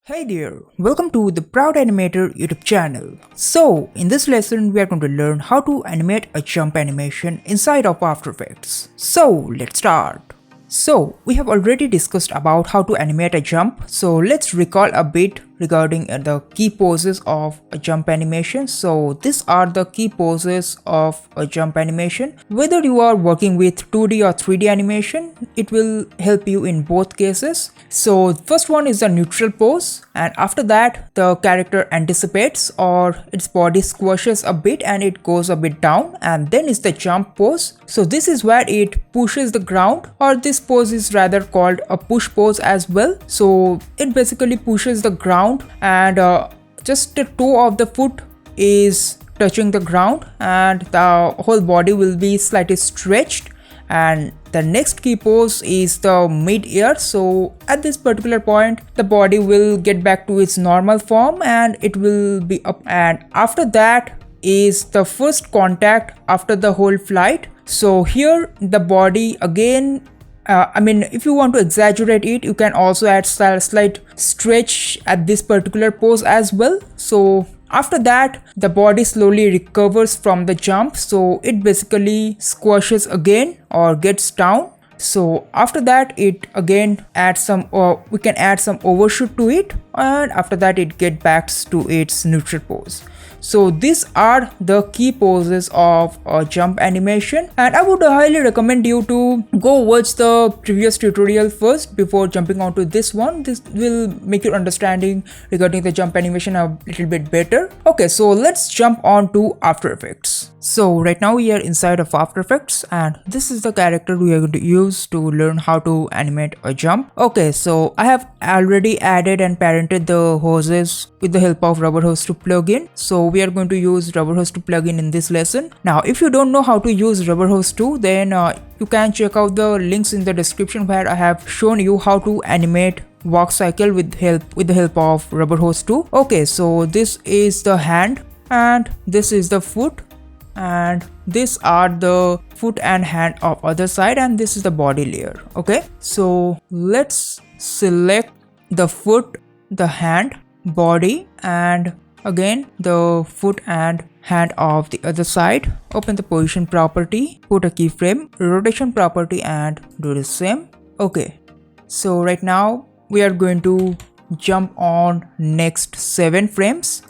Hey there, welcome to the Proud Animator YouTube channel. So, in this lesson we are going to learn how to animate a jump animation inside of After Effects. So, let's start. So, we have already discussed about how to animate a jump, so let's recall a bit regarding the key poses of a jump animation. So these are the key poses of a jump animation. Whether you are working with 2D or 3D animation, it will help you in both cases. So first one is the neutral pose, and after that the character anticipates or its body squashes a bit and it goes a bit down, and then is the jump pose. So this is where it pushes the ground, or this pose is rather called a push pose as well. So it basically pushes the ground and just the toe of the foot is touching the ground and the whole body will be slightly stretched. And the next key pose is the mid-air. So at this particular point the body will get back to its normal form and it will be up, and after that is the first contact after the whole flight. So here the body again, if you want to exaggerate it, you can also add slight stretch at this particular pose as well. So after that the body slowly recovers from the jump, so it basically squashes again or gets down. So after that it again adds some, we can add some overshoot to it, and after that it gets back to its neutral pose. So these are the key poses of a jump animation, and I would highly recommend you to go watch the previous tutorial first before jumping onto this one. This will make your understanding regarding the jump animation a little bit better. Okay, so let's jump on to After Effects. So right now we are inside of After Effects, and this is the character we are going to use to learn how to animate a jump. Okay, so I have already added and parented the hoses with the help of Rubber Hose 2 plugin. So we are going to use Rubber Hose 2 plugin in this lesson. Now if you don't know how to use Rubber Hose 2, then you can check out the links in the description where I have shown you how to animate walk cycle with the help of Rubber Hose 2. Okay, so this is the hand and this is the foot, and these are the foot and hand of other side, and this is the body layer. Okay, so let's select the foot, the hand, body, and again the foot and hand of the other side. Open the position property, put a keyframe, rotation property, and do the same. Okay, so right now we are going to jump on next 7 frames,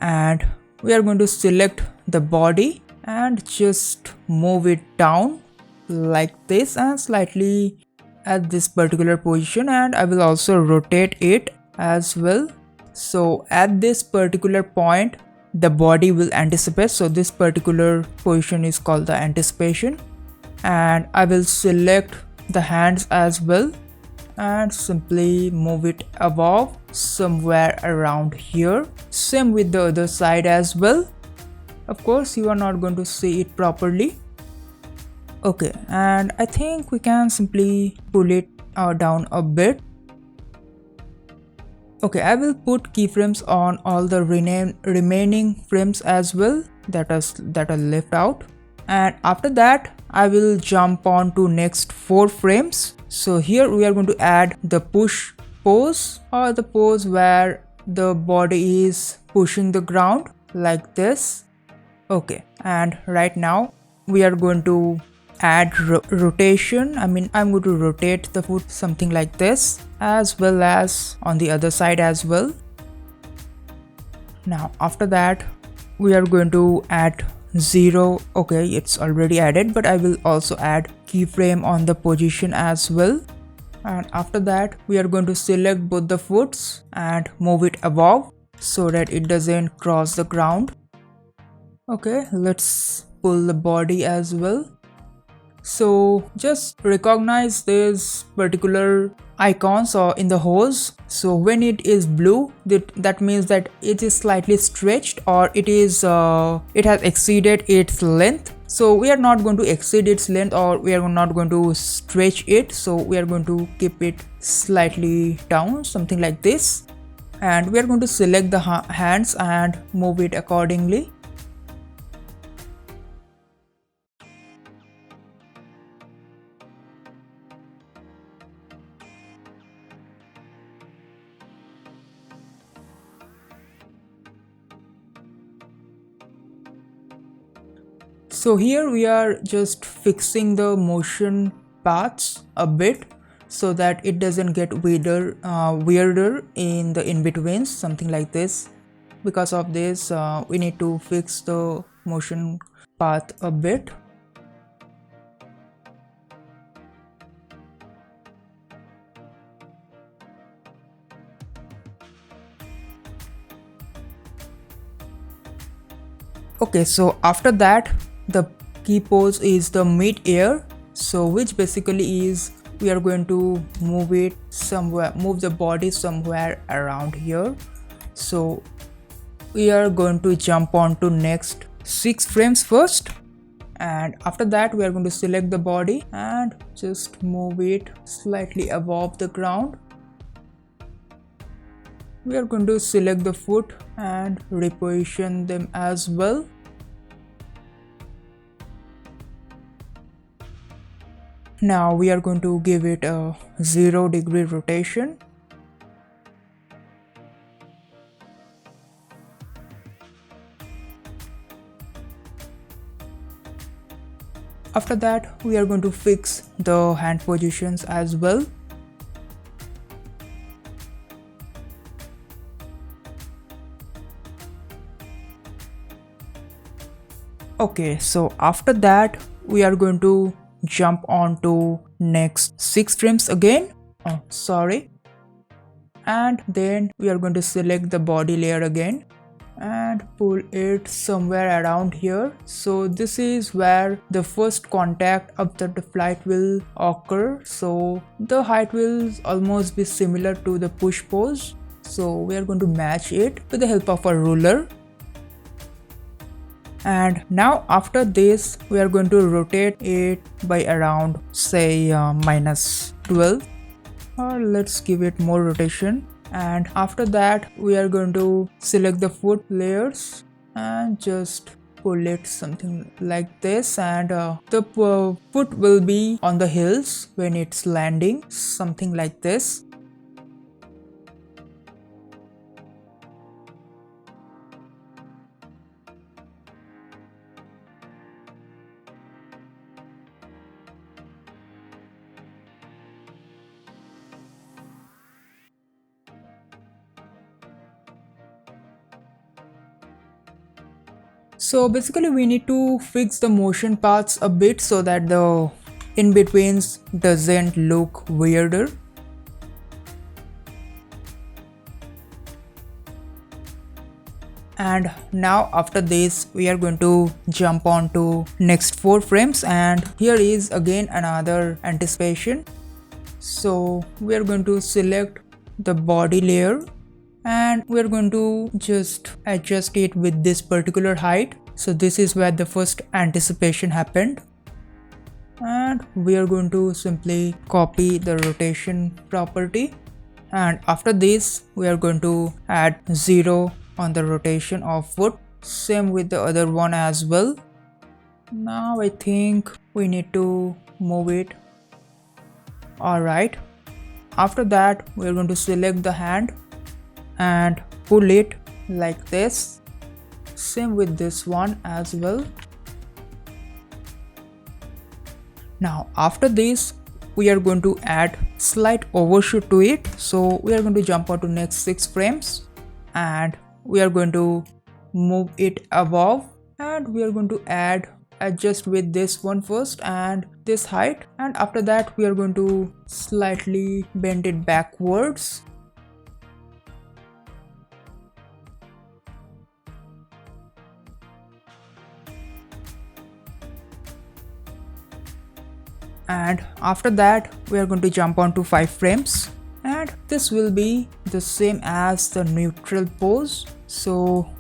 and we are going to select the body and just move it down like this and slightly at this particular position, and I will also rotate it as well. So at this particular point the body will anticipate, so this particular position is called the anticipation. And I will select the hands as well and simply move it above somewhere around here. Same with the other side as well. Of course you are not going to see it properly. Okay, and I think we can simply pull it down a bit. Okay, I will put keyframes on all the remaining frames as well that are left out, and after that I will jump on to next 4 frames. So here we are going to add the push pose, or the pose where the body is pushing the ground like this. Okay, and right now we are going to add rotation. I'm going to rotate the foot something like this, as well as on the other side as well. Now after that we are going to add 0. Okay, it's already added, but I will also add keyframe on the position as well. And after that we are going to select both the foots and move it above so that it doesn't cross the ground. Okay, let's pull the body as well. So just recognize this particular icons or in the hose. So when it is blue, that means that it is slightly stretched, or it has exceeded its length. So we are not going to exceed its length, or we are not going to stretch it, so we are going to keep it slightly down, something like this. And we are going to select the hands and move it accordingly. So here we are just fixing the motion paths a bit so that it doesn't get weirder in the in-betweens, something like this. Because of this, we need to fix the motion path a bit. Okay, so after that, the key pose is the mid-air, so which basically is we are going to move the body somewhere around here. So we are going to jump on to next 6 frames first, and after that we are going to select the body and just move it slightly above the ground. We are going to select the foot and reposition them as well. Now we are going to give it a 0-degree rotation. After that, we are going to fix the hand positions as well. Okay, so after that, we are going to jump on to next 6 frames again. And then we are going to select the body layer again and pull it somewhere around here. So this is where the first contact after the flight will occur. So the height will almost be similar to the push pose. So we are going to match it with the help of a ruler. And now after this, we are going to rotate it by around say -12, or let's give it more rotation. And after that, we are going to select the foot layers and just pull it something like this, and the foot will be on the heels when it's landing, something like this. So basically we need to fix the motion paths a bit so that the in-betweens doesn't look weirder. And now after this, we are going to jump on to next 4 frames, and here is again another anticipation. So we are going to select the body layer and we are going to just adjust it with this particular height. So this is where the first anticipation happened, and we are going to simply copy the rotation property, and after this we are going to add 0 on the rotation of foot, same with the other one as well. Now I think we need to move it. Alright, after that we are going to select the hand and pull it like this, same with this one as well. Now after this, we are going to add slight overshoot to it. So we are going to jump on to next 6 frames and we are going to move it above, and we are going to adjust with this one first and this height, and after that we are going to slightly bend it backwards. And after that we are going to jump on to 5 frames, and this will be the same as the neutral pose. So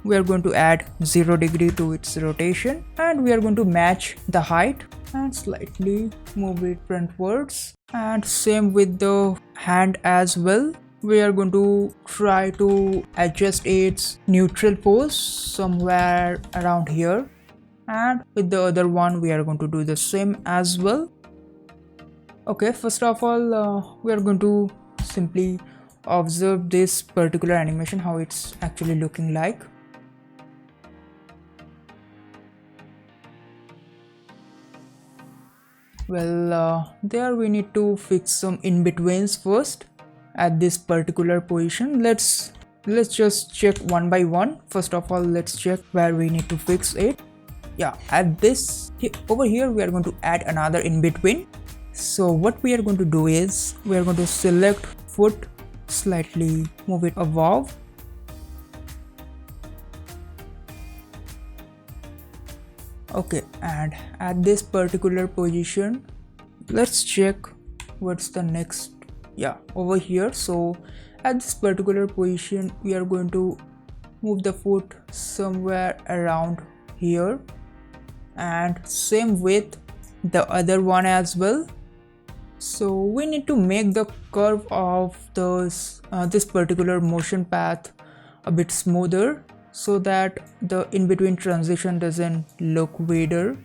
we are going to add 0-degree to its rotation, and we are going to match the height and slightly move it frontwards, and same with the hand as well. We are going to try to adjust its neutral pose somewhere around here, and with the other one we are going to do the same as well. Okay, first of all, we are going to simply observe this particular animation, how it's actually looking like. There we need to fix some in-betweens first at this particular position. Let's just check one by one. First of all, let's check where we need to fix it. Yeah, at this over here we are going to add another in-between. So what we are going to do is we are going to select foot, slightly move it above. Okay, and at this particular position, let's check what's the next. Yeah, over here. So at this particular position we are going to move the foot somewhere around here, and same with the other one as well. So we need to make the curve of this particular motion path a bit smoother, so that the in-between transition doesn't look weirder.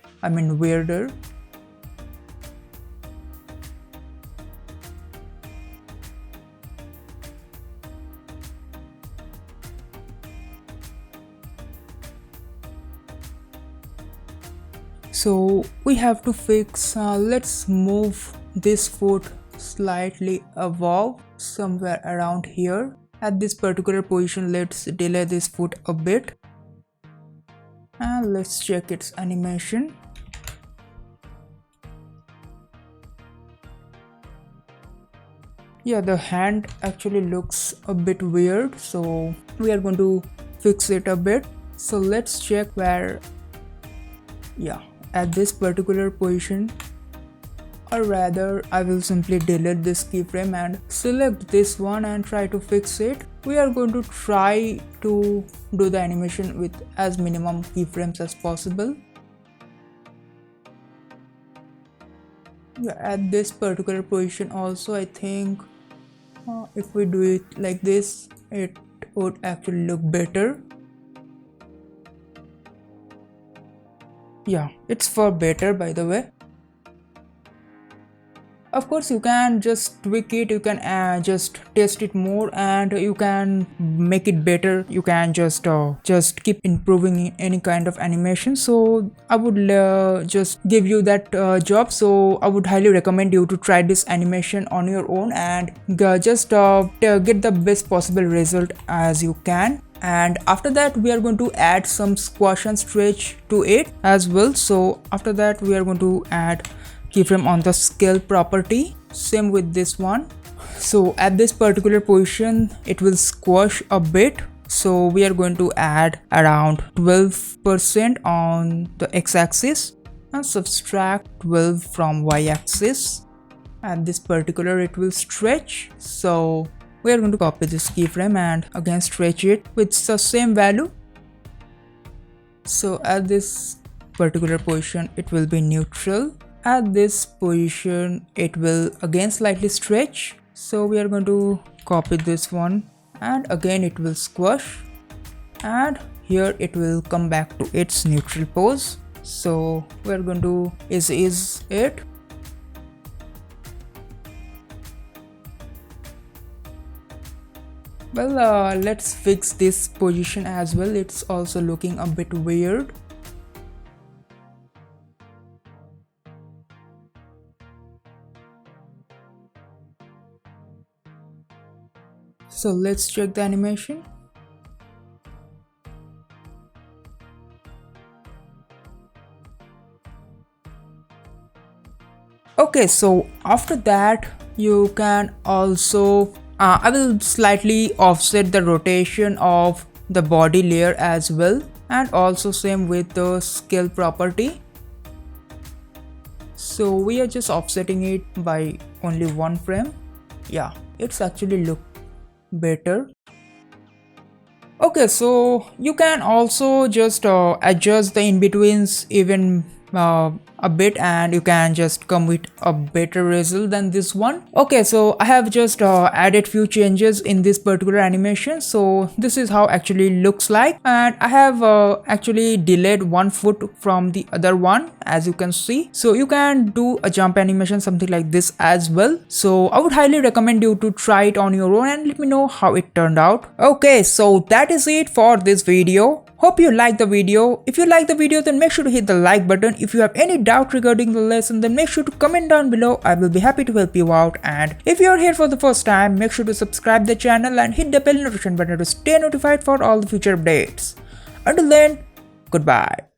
So we have to fix, let's move this foot slightly above, somewhere around here. At this particular position, let's delay this foot a bit, and let's check its animation. Yeah, the hand actually looks a bit weird, so we are going to fix it a bit. So let's check where, yeah, at this particular position, or rather I will simply delete this keyframe and select this one and try to fix it. We are going to try to do the animation with as minimum keyframes as possible. Yeah, at this particular position also, I think if we do it like this, it would actually look better. Yeah, it's for better, by the way. Of course, you can just tweak it, you can just test it more, and you can make it better. You can just keep improving any kind of animation. So I would just give you that job. So I would highly recommend you to try this animation on your own and just get the best possible result as you can. And after that we are going to add some squash and stretch to it as well. So after that we are going to add keyframe on the scale property, same with this one. So at this particular position it will squash a bit, so we are going to add around 12% on the x-axis and subtract 12 from y-axis. At this particular it will stretch, so we are going to copy this keyframe and again stretch it with the same value. So at this particular position it will be neutral. At this position it will again slightly stretch, so we are going to copy this one and again it will squash, and here it will come back to its neutral pose. So we are going to is it. Let's fix this position as well. It's also looking a bit weird. So let's check the animation. Okay, so after that you can also I will slightly offset the rotation of the body layer as well, and also same with the scale property. So we are just offsetting it by only one frame. Yeah, it's actually look better. Okay, so you can also just adjust the in-betweens even a bit, and you can just come with a better result than this one. Okay, so I have just added few changes in this particular animation. So this is how actually looks like, and I have actually delayed one foot from the other one, as you can see. So you can do a jump animation something like this as well. So I would highly recommend you to try it on your own and let me know how it turned out. Okay, so that is it for this video. Hope you liked the video. If you like the video, then make sure to hit the like button. If you have any doubt regarding the lesson, then make sure to comment down below. I will be happy to help you out. And if you are here for the first time, make sure to subscribe the channel and hit the bell notification button to stay notified for all the future updates. Until then, goodbye.